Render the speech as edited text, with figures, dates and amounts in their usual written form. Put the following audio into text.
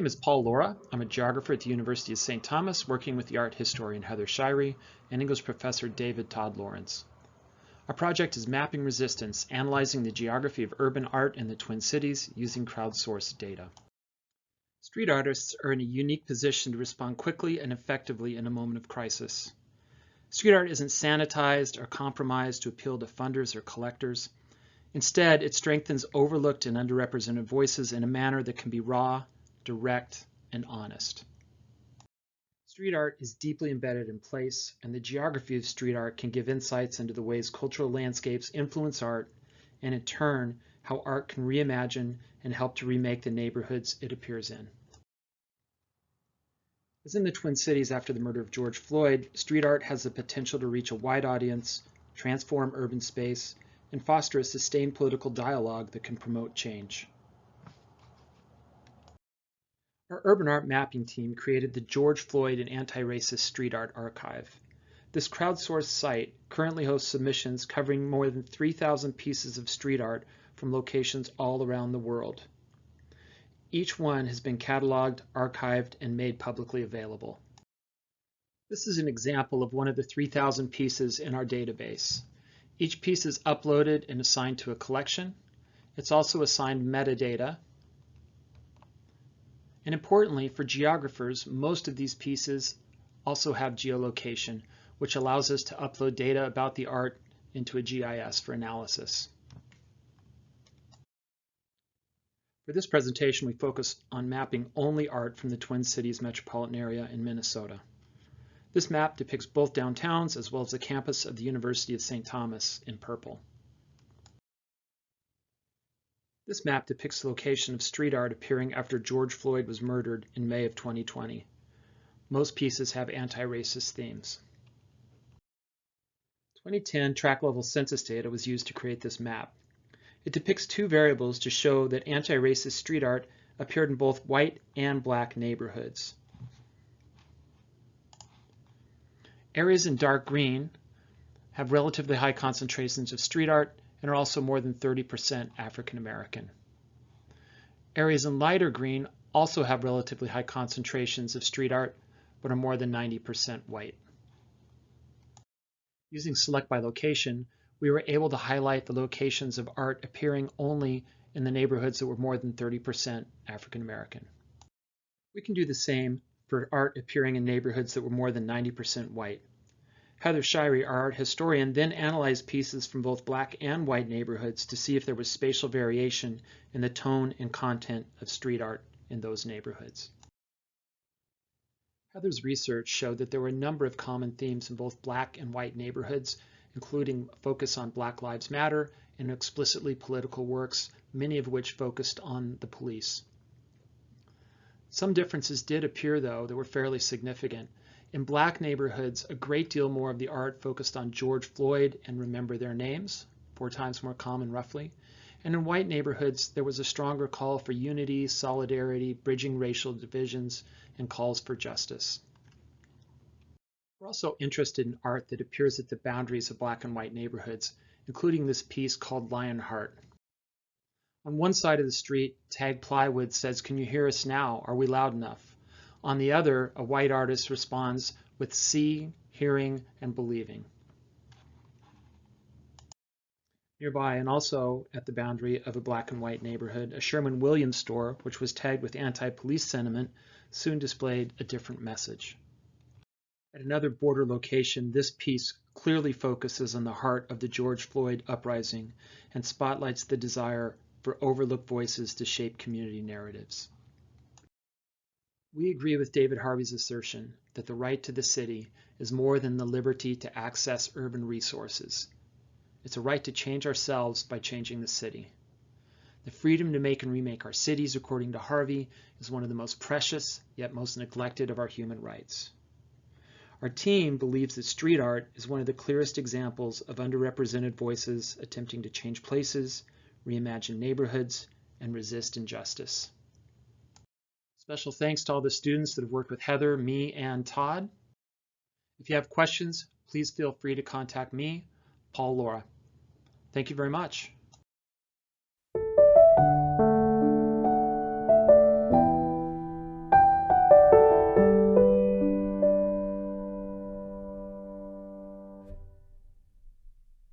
name is Paul Laura. I'm a geographer at the University of St. Thomas, working with the art historian Heather Shirey and English professor David Todd Lawrence. Our project is Mapping Resistance, analyzing the geography of urban art in the Twin Cities using crowdsourced data. Street artists are in a unique position to respond quickly and effectively in a moment of crisis. Street art isn't sanitized or compromised to appeal to funders or collectors. Instead, it strengthens overlooked and underrepresented voices in a manner that can be raw, direct, and honest. Street art is deeply embedded in place, and the geography of street art can give insights into the ways cultural landscapes influence art, and in turn, how art can reimagine and help to remake the neighborhoods it appears in. As in the Twin Cities after the murder of George Floyd, street art has the potential to reach a wide audience, transform urban space, and foster a sustained political dialogue that can promote change. Our urban art mapping team created the George Floyd and Anti-Racist Street Art Archive. This crowdsourced site currently hosts submissions covering more than 3,000 pieces of street art from locations all around the world. Each one has been cataloged, archived, and made publicly available. This is an example of one of the 3,000 pieces in our database. Each piece is uploaded and assigned to a collection. It's also assigned metadata. And importantly, for geographers, most of these pieces also have geolocation, which allows us to upload data about the art into a GIS for analysis. For this presentation, we focus on mapping only art from the Twin Cities metropolitan area in Minnesota. This map depicts both downtowns as well as the campus of the University of St. Thomas in purple. This map depicts the location of street art appearing after George Floyd was murdered in May of 2020. Most pieces have anti-racist themes. 2010 tract-level census data was used to create this map. It depicts two variables to show that anti-racist street art appeared in both white and black neighborhoods. Areas in dark green have relatively high concentrations of street art and are also more than 30% African American. Areas in lighter green also have relatively high concentrations of street art, but are more than 90% white. Using Select by Location, we were able to highlight the locations of art appearing only in the neighborhoods that were more than 30% African American. We can do the same for art appearing in neighborhoods that were more than 90% white. Heather Shirey, our art historian, then analyzed pieces from both black and white neighborhoods to see if there was spatial variation in the tone and content of street art in those neighborhoods. Heather's research showed that there were a number of common themes in both black and white neighborhoods, including a focus on Black Lives Matter and explicitly political works, many of which focused on the police. Some differences did appear, though, that were fairly significant. In black neighborhoods, a great deal more of the art focused on George Floyd and Remember Their Names, 4 times more common roughly. And in white neighborhoods, there was a stronger call for unity, solidarity, bridging racial divisions, and calls for justice. We're also interested in art that appears at the boundaries of black and white neighborhoods, including this piece called Lionheart. On one side of the street, Tag Plywood says, "Can you hear us now? Are we loud enough?" On the other, a white artist responds with seeing, hearing, and believing. Nearby, and also at the boundary of a black and white neighborhood, a Sherwin-Williams store, which was tagged with anti-police sentiment, soon displayed a different message. At another border location, this piece clearly focuses on the heart of the George Floyd uprising and spotlights the desire for overlooked voices to shape community narratives. We agree with David Harvey's assertion that the right to the city is more than the liberty to access urban resources. It's a right to change ourselves by changing the city. The freedom to make and remake our cities, according to Harvey, is one of the most precious, yet most neglected of our human rights. Our team believes that street art is one of the clearest examples of underrepresented voices attempting to change places, reimagine neighborhoods, and resist injustice. Special thanks to all the students that have worked with Heather, me, and Todd. If you have questions, please feel free to contact me, Paul Laura. Thank you very much.